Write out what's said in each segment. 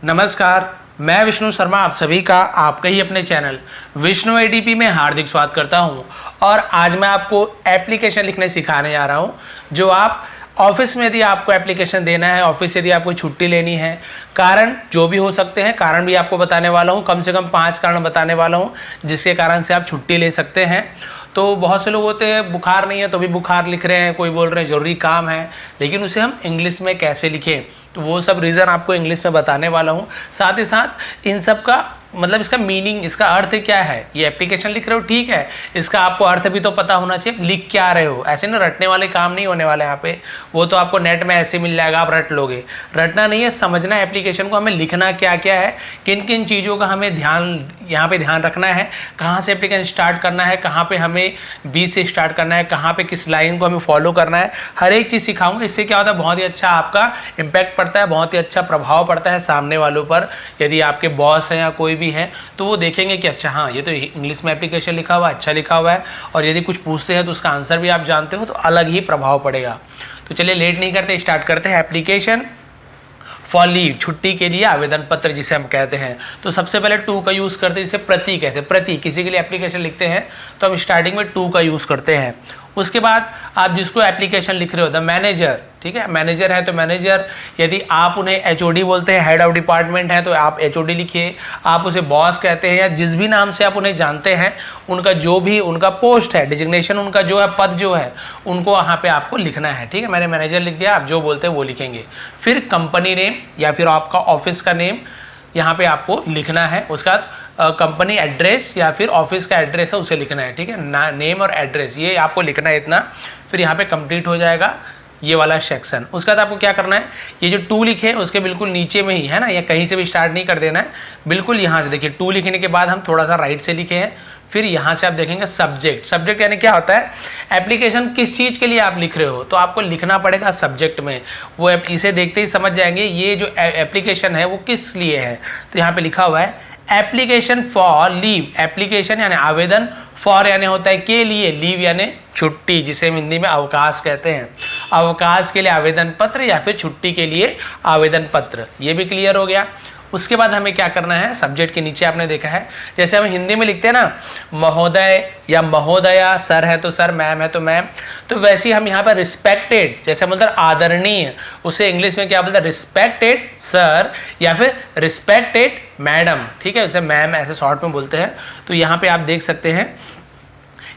नमस्कार, मैं विष्णु शर्मा आप सभी का आपके ही अपने चैनल विष्णु एडीपी में हार्दिक स्वागत करता हूं। और आज मैं आपको एप्लीकेशन लिखने सिखाने जा रहा हूं, जो आप ऑफिस में यदि आपको एप्लीकेशन देना है, ऑफिस से यदि आपको छुट्टी लेनी है, कारण जो भी हो सकते हैं, कारण भी आपको बताने वाला हूं, कम से कम 5 कारण बताने वाला हूं जिसके कारण से आप छुट्टी ले सकते हैं। तो बहुत से लोग होते हैं बुखार नहीं है तो भी बुखार लिख रहे हैं, कोई बोल रहे हैं ज़रूरी काम है, लेकिन उसे हम इंग्लिश में कैसे लिखें, तो वो सब रीज़न आपको इंग्लिश में बताने वाला हूँ। साथ ही साथ इन सब का मतलब इसका मीनिंग, इसका अर्थ क्या है। ये एप्लीकेशन लिख रहे हो ठीक है, इसका आपको अर्थ भी तो पता होना चाहिए, लिख क्या रहे हो। ऐसे ना रटने वाले काम नहीं होने वाले यहाँ पे, वो तो आपको नेट में ऐसे मिल जाएगा, आप रट लोगे। रटना नहीं है, समझना है एप्लीकेशन को, हमें लिखना क्या क्या है, किन किन चीज़ों का हमें यहाँ पे ध्यान रखना है, कहाँ से एप्लीकेशन स्टार्ट करना है, कहाँ पे हमें बीच से स्टार्ट करना है, कहाँ पे किस लाइन को हमें फॉलो करना है, हर एक चीज़ सिखाऊंगा। इससे क्या होता है, बहुत ही अच्छा आपका इम्पैक्ट पड़ता है, बहुत ही अच्छा प्रभाव पड़ता है सामने वालों पर। यदि आपके बॉस हैं या कोई भी है तो वो देखेंगे कि अच्छा हाँ, ये तो इंग्लिश में एप्लीकेशन लिखा हुआ है, अच्छा लिखा हुआ है, और यदि कुछ पूछते हैं तो उसका आंसर भी आप जानते हो, तो अलग ही प्रभाव पड़ेगा। तो चलिए लेट नहीं करते, स्टार्ट करते हैं। एप्लीकेशन फॉर लीव, छुट्टी के लिए आवेदन पत्र जिसे हम कहते हैं। तो सबसे पहले टू का यूज़ करते हैं, जिसे प्रति कहते हैं। प्रति, किसी के लिए एप्लीकेशन लिखते हैं तो हम स्टार्टिंग में टू का यूज़ करते हैं। उसके बाद आप जिसको एप्लीकेशन लिख रहे हो, द मैनेजर, ठीक है, मैनेजर है तो मैनेजर। यदि आप उन्हें एचओडी बोलते हैं, हेड ऑफ डिपार्टमेंट है, तो आप एचओडी लिखिए। आप उसे बॉस कहते हैं या जिस भी नाम से आप उन्हें जानते हैं, उनका जो भी उनका पोस्ट है, डिजिग्नेशन उनका जो है, पद जो है, उनको वहाँ पे आपको लिखना है। ठीक है, मैंने मैनेजर लिख दिया, आप जो बोलते हैं वो लिखेंगे। फिर कंपनी नेम या फिर आपका ऑफिस का नेम यहाँ पे आपको लिखना है। उसके बाद कंपनी एड्रेस या फिर ऑफिस का एड्रेस है उसे लिखना है। ठीक है, नेम और एड्रेस ये आपको लिखना है इतना। फिर यहाँ पे कंप्लीट हो जाएगा ये वाला सेक्शन। उसके बाद आपको क्या करना है, ये जो टू लिखे उसके बिल्कुल नीचे में ही है ना, या कहीं से भी स्टार्ट नहीं कर देना है, बिल्कुल यहाँ से देखिए। टू लिखने के बाद हम थोड़ा सा राइट से लिखे हैं। फिर यहाँ से आप देखेंगे सब्जेक्ट। सब्जेक्ट यानी क्या होता है, एप्लीकेशन किस चीज़ के लिए आप लिख रहे हो, तो आपको लिखना पड़ेगा सब्जेक्ट में। वो इसे देखते ही समझ जाएंगे ये जो एप्लीकेशन है वो किस लिए है। तो यहाँ पे लिखा हुआ है एप्लीकेशन फॉर लीव। एप्लीकेशन यानी आवेदन, फॉर यानी होता है के लिए, लीव यानी छुट्टी, जिसे हम हिंदी में अवकाश कहते हैं। अवकाश के लिए आवेदन पत्र या फिर छुट्टी के लिए आवेदन पत्र, ये भी क्लियर हो गया। उसके बाद हमें क्या करना है, सब्जेक्ट के नीचे आपने देखा है, जैसे हम हिंदी में लिखते हैं ना महोदय या महोदया, सर है तो सर, मैम है तो मैम, तो वैसे ही हम यहाँ पर रिस्पेक्टेड, जैसे हम बोलते हैं आदरणीय, उसे इंग्लिश में क्या बोलते हैं, रिस्पेक्टेड सर या फिर रिस्पेक्टेड मैडम। ठीक है, उसे मैम ऐसे शॉर्ट में बोलते हैं। तो यहाँ पे आप देख सकते हैं,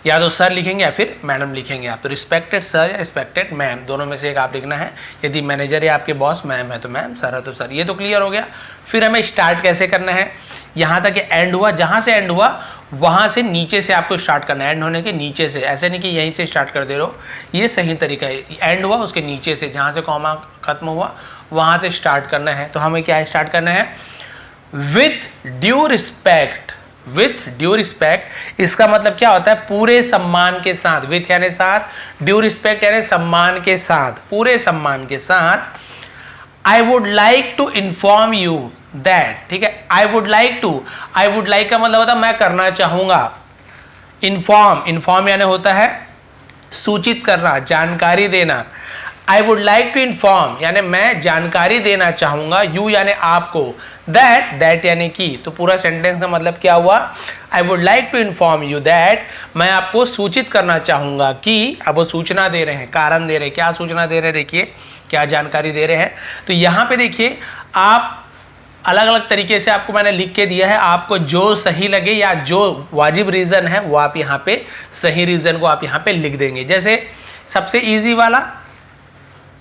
या तो सर लिखेंगे या फिर मैडम लिखेंगे आप। तो रिस्पेक्टेड सर या रिस्पेक्टेड मैम, दोनों में से एक आप लिखना है। यदि मैनेजर या आपके बॉस मैम है तो मैम, सर है तो सर। ये तो क्लियर हो गया। फिर हमें स्टार्ट कैसे करना है, यहाँ तक एंड हुआ, जहाँ से एंड हुआ वहाँ से नीचे से आपको स्टार्ट करना है। एंड होने के नीचे से, ऐसे नहीं कि यहीं से स्टार्ट कर दे रहे हो, ये सही तरीका है। एंड हुआ उसके नीचे से, जहाँ से कॉमा खत्म हुआ वहाँ से स्टार्ट करना है। तो हमें क्या स्टार्ट करना है, with due respect. With due respect, इसका मतलब क्या होता है, पूरे सम्मान के साथ। विथ यानी साथ, ड्यू रिस्पेक्ट यानी सम्मान के साथ, पूरे सम्मान के साथ। I would like to inform you that, ठीक है, I would like to, I would like का मतलब होता है मैं करना चाहूंगा। इन्फॉर्म, इन्फॉर्म यानी होता है सूचित करना, जानकारी देना। I would like to inform यानी मैं जानकारी देना चाहूंगा, यू यानी आपको, दैट, दैट यानी कि। तो पूरा सेंटेंस का मतलब क्या हुआ, I would like to inform you that, मैं आपको सूचित करना चाहूंगा कि। अब वो सूचना दे रहे हैं, कारण दे रहे हैं, क्या सूचना दे रहे हैं, देखिए क्या जानकारी दे रहे हैं। तो यहाँ पे देखिए आप अलग अलग तरीके से आपको मैंने लिख के दिया है, आपको जो सही लगे या जो वाजिब रीज़न है वो आप यहाँ पे सही रीज़न को आप यहाँ पे लिख देंगे। जैसे सबसे ईजी वाला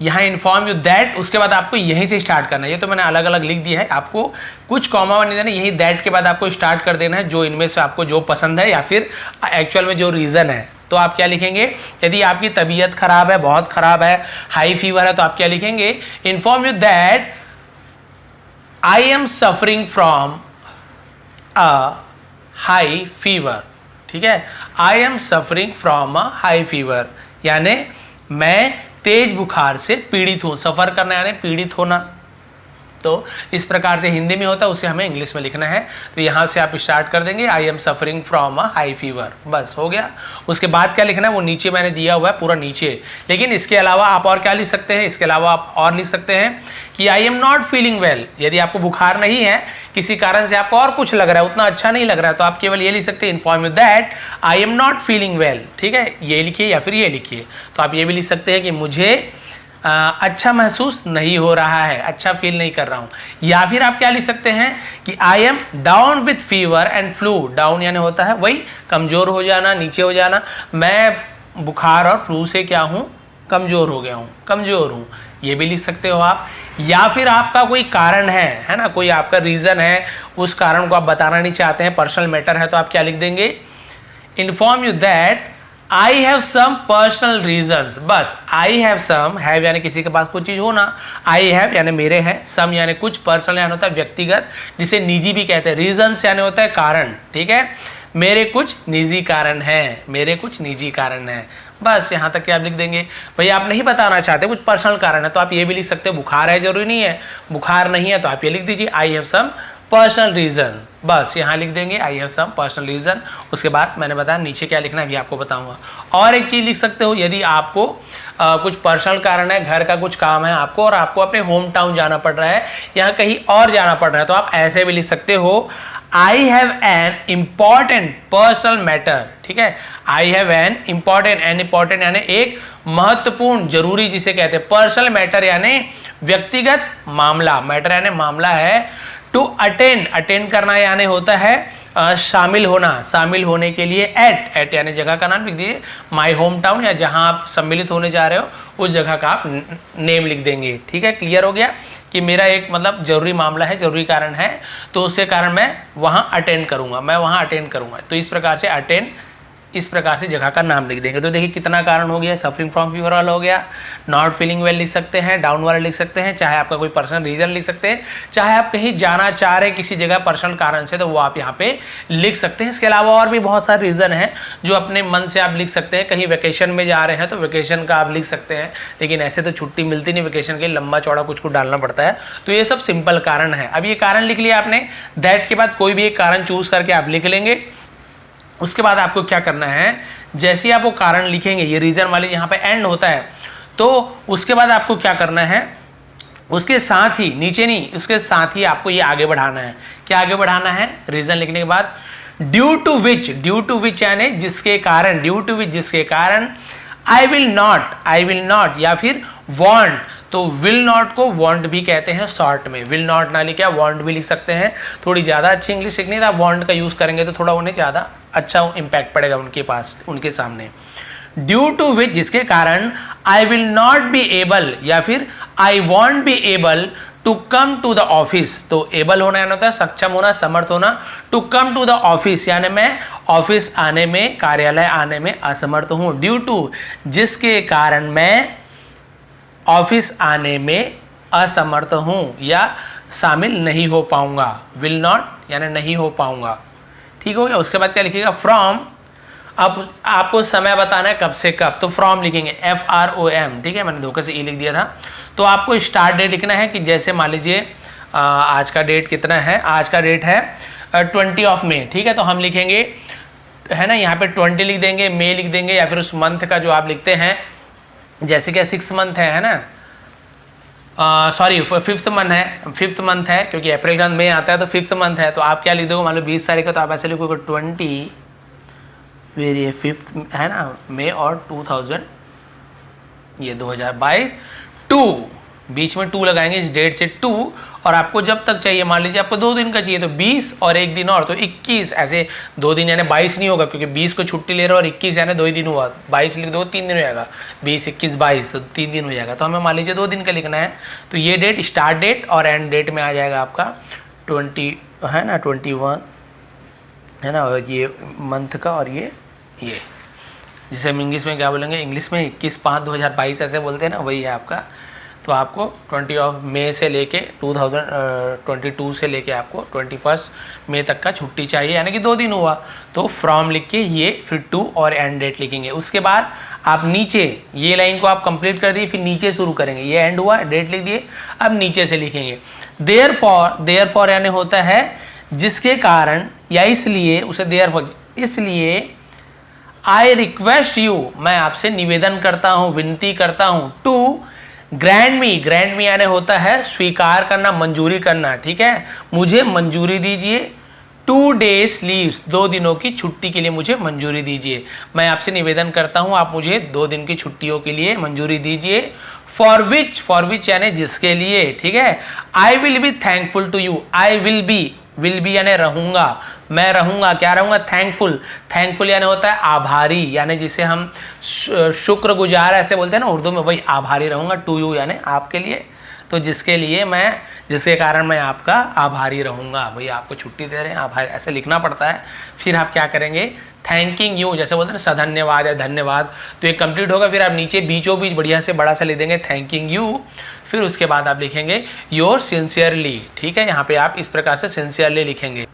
यहाँ इन्फॉर्म यू दैट, उसके बाद आपको यहीं से स्टार्ट करना है। ये तो मैंने अलग अलग लिख दिया है, आपको कुछ कॉमा नहीं देना, यही दैट के बाद आपको स्टार्ट कर देना है, जो इनमें से आपको जो पसंद है या फिर एक्चुअल में जो रीज़न है। तो आप क्या लिखेंगे, यदि आपकी तबीयत खराब है, बहुत खराब है, हाई फीवर है, तो आप क्या लिखेंगे, inform you that I am suffering from a high fever. ठीक है, आई am suffering from a high fever यानी मैं तेज बुखार से पीड़ित हूं। सफर करना यानी पीड़ित होना। तो इस प्रकार से हिंदी में होता है, उसे हमें इंग्लिश में लिखना है। तो यहाँ से आप स्टार्ट कर देंगे, आई am suffering from a high fever, बस हो गया। उसके बाद क्या लिखना है वो नीचे मैंने दिया हुआ है पूरा नीचे, लेकिन इसके अलावा आप और क्या लिख सकते हैं, इसके अलावा आप और लिख सकते हैं कि आई एम नॉट फीलिंग वेल। यदि आपको बुखार नहीं है, किसी कारण से आपको और कुछ लग रहा है, उतना अच्छा नहीं लग रहा है, तो आप केवल ये लिख सकते हैं inform you that I am not feeling well. ठीक है, ये लिखिए या फिर ये लिखिए। तो आप ये भी लिख सकते हैं कि मुझे अच्छा महसूस नहीं हो रहा है, अच्छा फील नहीं कर रहा हूँ। या फिर आप क्या लिख सकते हैं कि आई am down with fever and flu. Down यानी होता है वही कमज़ोर हो जाना, नीचे हो जाना। मैं बुखार और फ्लू से क्या हूँ, कमज़ोर हो गया हूँ, कमज़ोर हूँ, ये भी लिख सकते हो आप। या फिर आपका कोई कारण है ना, कोई आपका रीज़न है, उस कारण को आप बताना नहीं चाहते हैं, पर्सनल मैटर है, तो आप क्या लिख देंगे, inform you that I have some personal reasons. बस आई हैव सम, हैव यानी किसी के पास कुछ चीज़ होना, आई हैव यानी मेरे हैं, सम यानी कुछ, पर्सनल यानी होता है व्यक्तिगत, जिसे निजी भी कहते हैं, रीजंस यानी होता है कारण। ठीक है, मेरे कुछ निजी कारण हैं, मेरे कुछ निजी कारण हैं, बस यहाँ तक क्या आप लिख देंगे। भाई आप नहीं बताना चाहते, कुछ पर्सनल कारण है, तो आप ये भी लिख सकते हो, बुखार है जरूरी नहीं है, बुखार नहीं है तो आप ये लिख दीजिए I have some personal reason, बस यहाँ लिख देंगे I have some personal reason. उसके बाद मैंने बताया नीचे क्या लिखना है अभी आपको बताऊंगा। और एक चीज़ लिख सकते हो, यदि आपको कुछ पर्सनल कारण है, घर का कुछ काम है आपको, और आपको अपने होम टाउन जाना पड़ रहा है, यहाँ कहीं और जाना पड़ रहा है, तो आप ऐसे भी लिख सकते हो I have an important personal matter. ठीक है, आई हैव एन इम्पॉर्टेंट यानी एक महत्वपूर्ण, जरूरी जिसे कहते हैं, पर्सनल मैटर यानी व्यक्तिगत मामला, मैटर यानी मामला है। टू अटेंड करना यानी होता है शामिल होना, शामिल होने के लिए एट यानी जगह का नाम लिख दीजिए, माई होम टाउन या जहां आप सम्मिलित होने जा रहे हो उस जगह का आप नेम लिख देंगे। ठीक है, क्लियर हो गया कि मेरा एक मतलब जरूरी मामला है, जरूरी कारण है, तो उससे कारण मैं वहां अटेंड करूंगा, मैं वहां अटेंड करूंगा। तो इस प्रकार से अटेंड, इस प्रकार से जगह का नाम लिख देंगे। तो देखिए कितना कारण हो गया, सफरिंग फ्रॉम फीवर वाला हो गया, नॉट फीलिंग वेल लिख सकते हैं, डाउन वाला लिख सकते हैं, चाहे आपका कोई पर्सनल रीजन लिख सकते हैं, चाहे आप कहीं जाना चाह रहे हैं किसी जगह पर्सनल कारण से, तो वो आप यहाँ पे लिख सकते हैं। इसके अलावा और भी बहुत सारे रीजन हैं जो अपने मन से आप लिख सकते हैं। कहीं वेकेशन में जा रहे हैं तो वेकेशन का आप लिख सकते हैं, लेकिन ऐसे तो छुट्टी मिलती नहीं वेकेशन के, लंबा चौड़ा कुछ डालना पड़ता है, तो ये सब सिंपल कारण है। अब ये कारण लिख लिया आपने, दैट के बाद कोई भी एक कारण चूज करके आप लिख लेंगे। उसके बाद आपको क्या करना है, जैसे ही आप वो कारण लिखेंगे, ये रीजन वाले यहाँ पे एंड होता है, तो उसके बाद आपको क्या करना है, उसके साथ ही, नीचे नहीं, उसके साथ ही आपको ये आगे बढ़ाना है। क्या आगे बढ़ाना है, रीजन लिखने के बाद ड्यू टू विच यानी जिसके कारण, ड्यू टू विच जिसके कारण, आई विल नॉट या फिर वॉन्ट, तो विल नॉट को वॉन्ट भी कहते हैं शॉर्ट में, विल नॉट ना लिखे वॉन्ट भी लिख सकते हैं। थोड़ी ज़्यादा अच्छी इंग्लिश सीखनी है तो आप वॉन्ट का यूज़ करेंगे तो थोड़ा उन्हें ज़्यादा अच्छा इम्पैक्ट पड़ेगा उनके पास, उनके सामने। ड्यू टू विच जिसके कारण, I will not be able या फिर I won't be able to come to the office. तो एबल होना यानी होता है सक्षम होना, समर्थ होना। To come to the office यानी मैं ऑफिस आने में, कार्यालय आने में असमर्थ हूँ। ड्यू टू जिसके कारण मैं ऑफिस आने में असमर्थ हूँ या शामिल नहीं हो पाऊंगा, विल नॉट यानी नहीं हो पाऊंगा। ठीक हो गया। उसके बाद क्या लिखिएगा, फ्रॉम, अब आपको समय बताना है कब से कब, तो फ्रॉम लिखेंगे FROM। ठीक है, मैंने धोखे से ई लिख दिया था। तो आपको स्टार्ट डेट लिखना है कि जैसे मान लीजिए आज का डेट कितना है, आज का डेट है 20 ऑफ मई। ठीक है, तो हम लिखेंगे है ना, यहाँ पे 20 लिख देंगे, मई लिख देंगे, या फिर उस मंथ का जो आप लिखते हैं, जैसे कि 6 मंथ है ना, सॉरी 5th मंथ है, क्योंकि अप्रैल का मई आता है तो 5th मंथ है। तो आप क्या लिख दोगे, मान लो 20 तारीख का, तो आप ऐसे लिखोगे 20, फिर ये 5th है ना मई, और 2022 2, बीच में 2 लगाएंगे इस डेट से 2, और आपको जब तक चाहिए, मान लीजिए आपको 2 दिन का चाहिए तो 20 और 1 दिन और, तो 21, ऐसे 2 दिन यानी 22 नहीं होगा, क्योंकि 20 को छुट्टी ले रहे हो और 21 यानी 2 ही दिन हुआ, 22 लिख दो 3 दिन हो जाएगा, 20, 21, 22 तो 3 दिन हो जाएगा। तो हमें मान लीजिए 2 दिन का लिखना है, तो ये डेट स्टार्ट डेट और एंड डेट में आ जाएगा आपका 20 है ना, 21 है ना, और ये मंथ का, और ये जिसे हम इंग्लिश में क्या बोलेंगे, इंग्लिश में 21/5/2022 ऐसे बोलते हैं ना, वही है आपका तो आपको 20 ऑफ मई से लेके 2022 से लेके आपको 21 मई तक का छुट्टी चाहिए, यानी कि 2 दिन हुआ। तो फ्रॉम लिख के ये फिर टू और एंड डेट लिखेंगे। उसके बाद आप नीचे ये लाइन को आप कंप्लीट कर दिए, फिर नीचे शुरू करेंगे। ये एंड हुआ, डेट लिख दिए, अब नीचे से लिखेंगे देयरफॉर यानी होता है जिसके कारण या इसलिए, उसे देयरफॉर इसलिए आई रिक्वेस्ट यू, मैं आपसे निवेदन करता हूं, विनती करता हूं, टू ग्रैंड मी यानी होता है स्वीकार करना, मंजूरी करना, ठीक है, मुझे मंजूरी दीजिए 2 days लीव्स, 2 दिनों की छुट्टी के लिए मुझे मंजूरी दीजिए। मैं आपसे निवेदन करता हूं, आप मुझे 2 दिन की छुट्टियों के लिए मंजूरी दीजिए। फॉर विच यानी जिसके लिए, ठीक है। I will be thankful to you, I will be यानी रहूंगा, मैं रहूंगा, क्या रहूंगा, थैंकफुल यानी होता है आभारी, यानी जिसे हम शुक्रगुजार ऐसे बोलते हैं ना उर्दू में, वही आभारी रहूंगा। टू यू यानी आपके लिए, तो जिसके कारण मैं आपका आभारी रहूंगा, भाई आपको छुट्टी दे रहे हैं, आभारी ऐसे लिखना पड़ता है। फिर आप क्या करेंगे, थैंकिंग यू, जैसे बोलते हैं ना सधन्यवाद या धन्यवाद, तो ये कंप्लीट होगा। फिर आप नीचे बीचों बीच बढ़िया से बड़ा सा लिख देंगे थैंकिंग यू। फिर उसके बाद आप लिखेंगे योर सिंसियरली, ठीक है। यहाँ पे आप इस प्रकार से सिंसियरली लिखेंगे,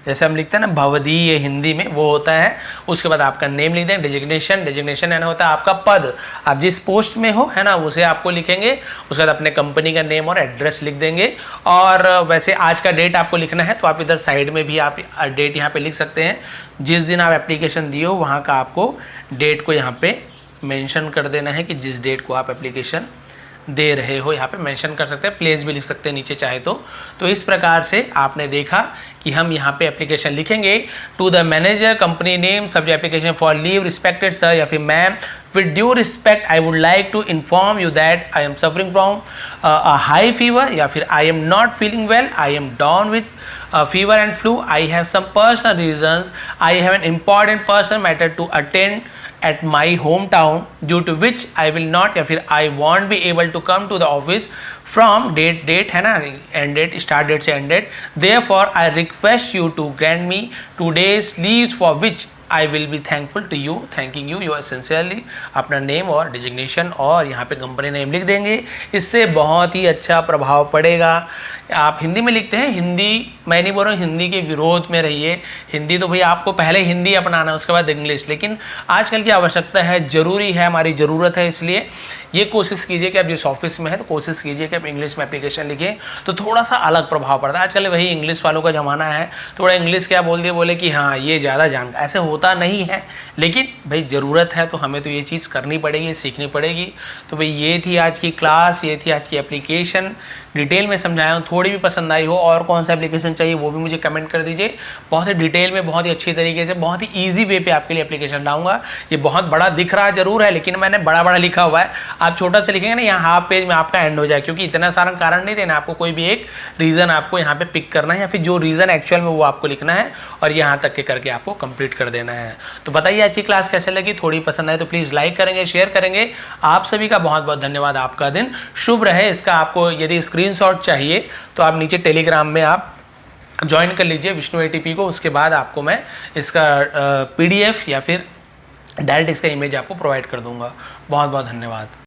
जैसे हम लिखते हैं ना भवदीय हिंदी में, वो होता है। उसके बाद आपका नेम लिख दें, डिजिग्नेशन यानी होता है आपका पद, आप जिस पोस्ट में हो, है ना, उसे आपको लिखेंगे। उसके बाद अपने कंपनी का नेम और एड्रेस लिख देंगे। और वैसे आज का डेट आपको लिखना है, तो आप इधर साइड में भी आप डेट यहाँ पे लिख सकते हैं। जिस दिन आप एप्लीकेशन दिए हो वहाँ का आपको डेट को यहाँ पे मेंशन कर देना है कि जिस डेट को आप एप्लीकेशन दे रहे हो, यहाँ पे मेंशन कर सकते हैं, प्लेस भी लिख सकते हैं नीचे चाहे तो इस प्रकार से आपने देखा कि हम यहाँ पे एप्लीकेशन लिखेंगे to the manager, company name, subject application for leave, respected sir या फिर ma'am, with due respect I would like to inform you that I am suffering from a high fever, या फिर I am not feeling well, I am down with fever and flu, I have some personal reasons, I have an important personal matter to attend at my hometown due to which I will not या फिर I won't be able to come to the office from date है ना, end date, start date से end date, therefore I request you to grant me 2 days leaves for which I will be thankful to you, thanking you, you sincerely। अपना name और designation और यहाँ पे company name लिख देंगे। इससे बहुत ही अच्छा प्रभाव पड़ेगा। आप हिंदी में लिखते हैं, हिंदी मैं नहीं बोल रहा हूँ हिंदी के विरोध में रहिए, हिंदी तो भैया आपको पहले हिंदी अपनाना है, उसके बाद इंग्लिश, लेकिन आजकल की आवश्यकता है, ज़रूरी है, हमारी ज़रूरत है, इसलिए ये कोशिश कीजिए कि आप जिस ऑफिस में है तो कोशिश कीजिए कि आप इंग्लिश में एप्लीकेशन लिखें, तो थोड़ा सा अलग प्रभाव पड़ता है। आजकल वही इंग्लिश वालों का ज़माना है, थोड़ा इंग्लिश क्या बोल दिए, बोले कि हाँ ये ज़्यादा जानता, ऐसे होता नहीं है, लेकिन भाई ज़रूरत है तो हमें तो ये चीज़ करनी पड़ेगी, सीखनी पड़ेगी। तो भाई ये थी आज की क्लास, ये थी आज की एप्लीकेशन, डिटेल में समझाया हूँ। थोड़ी भी पसंद आई हो और कौन सा एप्लीकेशन चाहिए वो भी मुझे कमेंट कर दीजिए। बहुत ही डिटेल में, बहुत ही अच्छी तरीके से, बहुत ही ईजी वे पे आपके लिए एप्लीकेशन लाऊंगा। ये बहुत बड़ा दिख रहा जरूर है, लेकिन मैंने बड़ा लिखा हुआ है। आप छोटा सा लिखेंगे ना, यहाँ हाफ पेज में आपका एंड हो जाए, क्योंकि इतना सारा कारण नहीं देना आपको, कोई भी एक रीज़न आपको यहाँ पे पिक करना है, या फिर जो रीज़न एक्चुअल में वो आपको लिखना है और यहाँ तक के करके आपको कंप्लीट कर देना है। तो बताइए अच्छी क्लास कैसे लगी, थोड़ी पसंद आए तो प्लीज़ लाइक करेंगे, शेयर करेंगे। आप सभी का बहुत बहुत धन्यवाद, आपका दिन शुभ रहे। इसका आपको यदि स्क्रीनशॉट चाहिए तो आप नीचे टेलीग्राम में आप ज्वाइन कर लीजिए विष्णु एटीपी को, उसके बाद आपको मैं इसका PDF या फिर डायरेक्ट इसका इमेज आपको प्रोवाइड कर दूंगा। बहुत बहुत धन्यवाद।